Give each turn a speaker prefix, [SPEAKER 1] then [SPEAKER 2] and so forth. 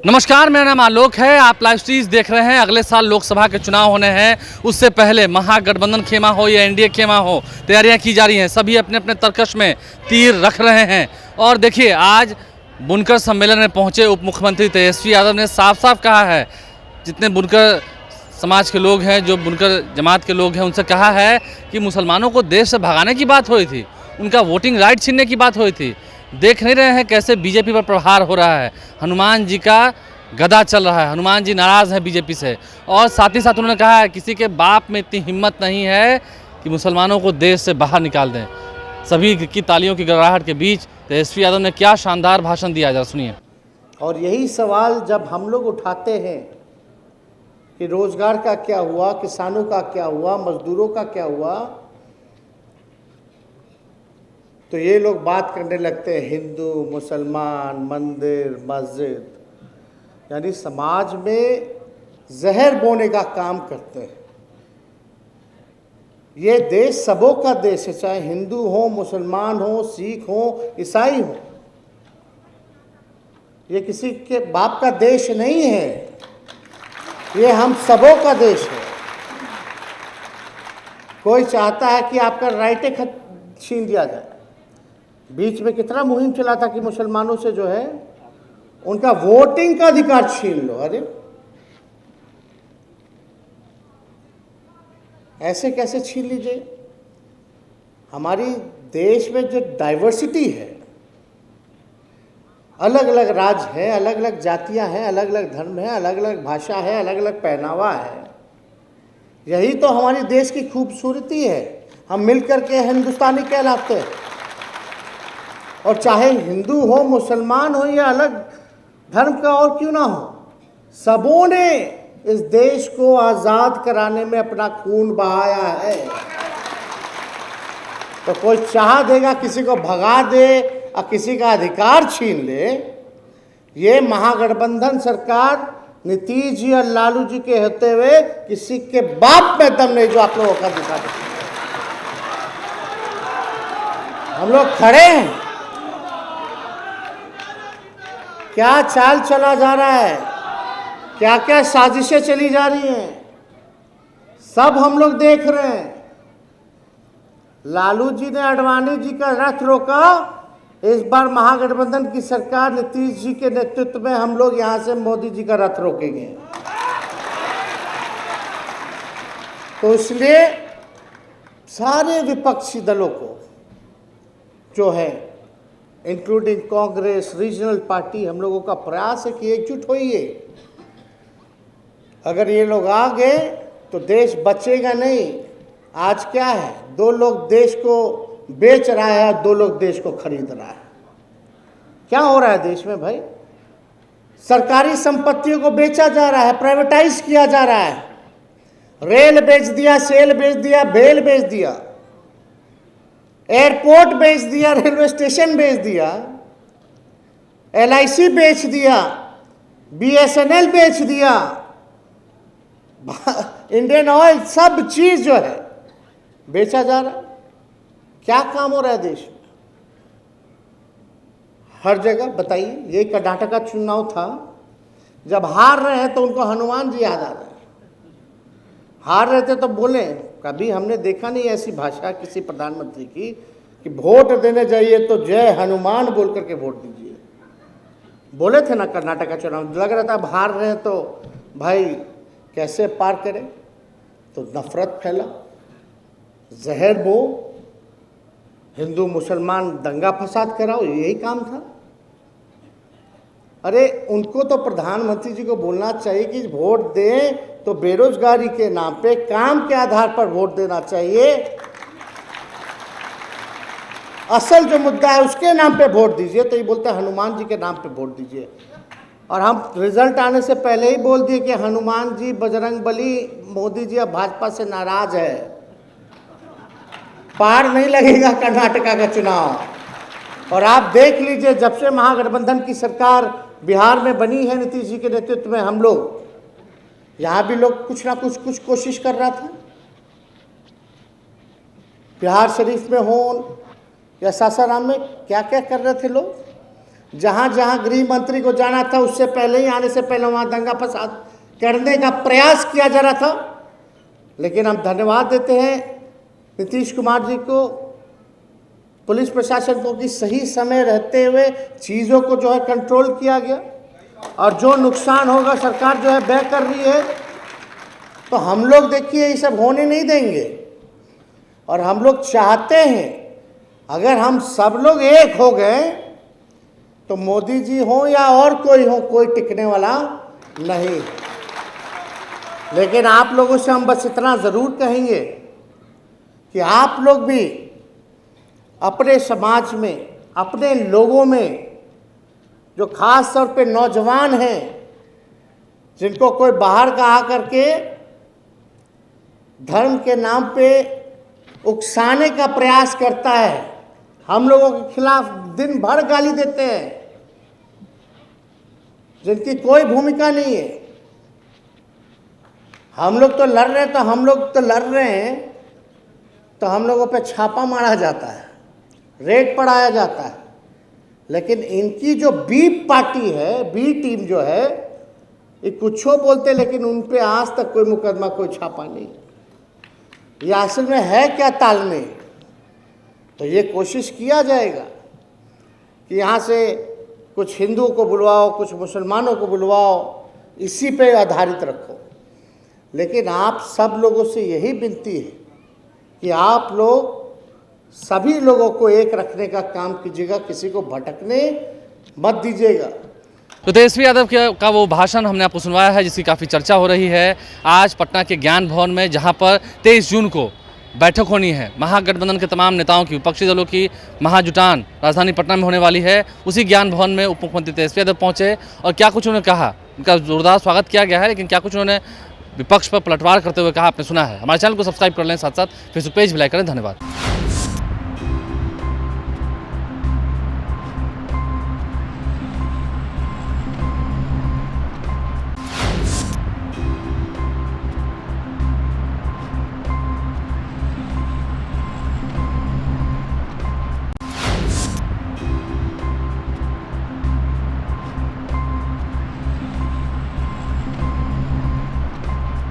[SPEAKER 1] नमस्कार, मेरा नाम आलोक है। आप लाइव स्ट्रीम देख रहे हैं। अगले साल लोकसभा के चुनाव होने हैं, उससे पहले महागठबंधन खेमा हो या एनडीए खेमा हो, तैयारियां की जा रही हैं। सभी अपने अपने तरकश में तीर रख रहे हैं। और देखिए, आज बुनकर सम्मेलन में पहुंचे उप मुख्यमंत्री तेजस्वी यादव ने साफ साफ कहा है, जितने बुनकर समाज के लोग हैं, जो बुनकर जमात के लोग हैं, उनसे कहा है कि मुसलमानों को देश से भगाने की बात हुई थी, उनका वोटिंग राइट छीनने की बात हुई थी। देख नहीं रहे हैं कैसे बीजेपी पर प्रहार हो रहा है। हनुमान जी का गदा चल रहा है, हनुमान जी नाराज़ हैं बीजेपी से। और साथ ही साथ उन्होंने कहा है किसी के बाप में इतनी हिम्मत नहीं है कि मुसलमानों को देश से बाहर निकाल दें। सभी की तालियों की गड़गड़ाहट के बीच तेजस्वी यादव ने क्या शानदार भाषण दिया, जरा सुनिए।
[SPEAKER 2] और यही सवाल जब हम लोग उठाते हैं कि रोजगार का क्या हुआ, किसानों का क्या हुआ, मजदूरों का क्या हुआ, तो ये लोग बात करने लगते हैं हिंदू मुसलमान, मंदिर मस्जिद, यानी समाज में जहर बोने का काम करते हैं। ये देश सबों का देश है, चाहे हिंदू हो, मुसलमान हो, सिख हो, ईसाई हो। ये किसी के बाप का देश नहीं है, ये हम सबों का देश है। कोई चाहता है कि आपका राइट खत छीन दिया जाए। बीच में कितना मुहिम चला था कि मुसलमानों से जो है उनका वोटिंग का अधिकार छीन लो। अरे ऐसे कैसे छीन लीजिए। हमारी देश में जो डाइवर्सिटी है, अलग अलग राज्य है, अलग अलग जातियां हैं, अलग अलग धर्म है, अलग अलग भाषा है, अलग अलग पहनावा है, यही तो हमारी देश की खूबसूरती है। हम मिलकर के हिंदुस्तानी कहलाते हैं। और चाहे हिंदू हो, मुसलमान हो या अलग धर्म का और क्यों ना हो, सबों ने इस देश को आज़ाद कराने में अपना खून बहाया है। तो कोई चाह देगा किसी को भगा दे और किसी का अधिकार छीन ले। ये महागठबंधन सरकार नीतीश जी और लालू जी के होते हुए किसी के बाप में दम नहीं जो आप लोगों का दिखा दे। हम लोग खड़े हैं। क्या चाल चला जा रहा है, क्या क्या साजिशें चली जा रही हैं, सब हम लोग देख रहे हैं। लालू जी ने आडवाणी जी का रथ रोका, इस बार महागठबंधन की सरकार नीतीश जी के नेतृत्व में हम लोग यहां से मोदी जी का रथ रोकेंगे। तो इसलिए सारे विपक्षी दलों को जो है, इंक्लूडिंग कांग्रेस, रीजनल पार्टी, हम लोगों का प्रयास है कि एकजुट होइए। अगर ये लोग आ गए तो देश बचेगा नहीं। आज क्या है, दो लोग देश को बेच रहा है और दो लोग देश को खरीद रहा है। क्या हो रहा है देश में भाई? सरकारी संपत्तियों को बेचा जा रहा है, प्राइवेटाइज किया जा रहा है। रेल बेच दिया, सेल बेच दिया, बेल बेच दिया, एयरपोर्ट बेच दिया, रेलवे स्टेशन बेच दिया, एलआईसी बेच दिया, बीएसएनएल बेच दिया, इंडियन ऑयल, सब चीज जो है बेचा जा रहा है। क्या काम हो रहा है देश में? हर जगह बताइए। ये कर्नाटक का चुनाव था, जब हार रहे हैं तो उनको हनुमान जी याद आ रहे हैं। हार रहे थे तो बोले, कभी हमने देखा नहीं ऐसी भाषा किसी प्रधानमंत्री की कि वोट देने जाइए तो जय हनुमान बोल करके वोट दीजिए। बोले थे ना कर्नाटक का चुनाव, लग रहा था अब हार रहे हैं तो भाई कैसे पार करें, तो नफरत फैला, जहर बो, हिंदू मुसलमान दंगा फसाद कराओ, यही काम था। अरे उनको तो प्रधानमंत्री जी को बोलना चाहिए कि वोट दें तो बेरोजगारी के नाम पे, काम के आधार पर वोट देना चाहिए। असल जो मुद्दा है उसके नाम पे वोट दीजिए। तो ये बोलते हैं हनुमान जी के नाम पे वोट दीजिए। और हम रिजल्ट आने से पहले ही बोल दिए कि हनुमान जी, बजरंग बली, मोदी जी अब भाजपा से नाराज है। पार नहीं लगेगा कर्नाटका का चुनाव। और आप देख लीजिए, जब से महागठबंधन की सरकार बिहार में बनी है नीतीश जी के नेतृत्व में, हम लोग यहाँ भी लोग कुछ ना कुछ कोशिश कर रहा था। बिहार शरीफ में हो या सासाराम में क्या क्या कर रहे थे लोग। जहाँ जहाँ गृह मंत्री को जाना था उससे पहले ही, आने से पहले वहाँ दंगा फसाद करने का प्रयास किया जा रहा था। लेकिन हम धन्यवाद देते हैं नीतीश कुमार जी को, पुलिस प्रशासन को, कि सही समय रहते हुए चीज़ों को जो है कंट्रोल किया गया। और जो नुकसान होगा सरकार जो है व्यय कर रही है, तो हम लोग देखिए ये सब होने नहीं देंगे। और हम लोग चाहते हैं अगर हम सब लोग एक हो गए तो मोदी जी हो या और कोई हो, कोई टिकने वाला नहीं। लेकिन आप लोगों से हम बस इतना ज़रूर कहेंगे कि आप लोग भी अपने समाज में, अपने लोगों में, जो खास तौर पे नौजवान हैं, जिनको कोई बाहर का आकर के धर्म के नाम पे उकसाने का प्रयास करता है, हम लोगों के खिलाफ दिन भर गाली देते हैं, जिनकी कोई भूमिका नहीं है। हम लोग तो लड़ रहे हैं, तो हम लोगों पे छापा मारा जाता है, रेड पढ़ाया जाता है। लेकिन इनकी जो बी पार्टी है, बी टीम जो है, ये कुछ बोलते, लेकिन उन पे आज तक कोई मुकदमा, कोई छापा नहीं। ये असल में है क्या तालमेल? तो ये कोशिश किया जाएगा कि यहाँ से कुछ हिंदुओं को बुलवाओ, कुछ मुसलमानों को बुलवाओ, इसी पे आधारित रखो। लेकिन आप सब लोगों से यही विनती है कि आप लोग सभी लोगों को एक रखने का काम कीजिएगा, किसी को भटकने मत दीजिएगा।
[SPEAKER 1] तो तेजस्वी यादव का वो भाषण हमने आपको सुनवाया है, जिसकी काफ़ी चर्चा हो रही है आज पटना के ज्ञान भवन में, जहां पर 23 जून को बैठक होनी है। महागठबंधन के तमाम नेताओं की, विपक्षी दलों की महाजुटान राजधानी पटना में होने वाली है। उसी ज्ञान भवन में उप मुख्यमंत्री तेजस्वी यादव पहुंचे और क्या कुछ उन्होंने कहा, उनका जोरदार स्वागत किया गया है। लेकिन क्या कुछ उन्होंने विपक्ष पर पलटवार करते हुए कहा, आपने सुना है। हमारे चैनल को सब्सक्राइब कर लें, साथ साथ फेसबुक पेज भी लाइक करें। धन्यवाद।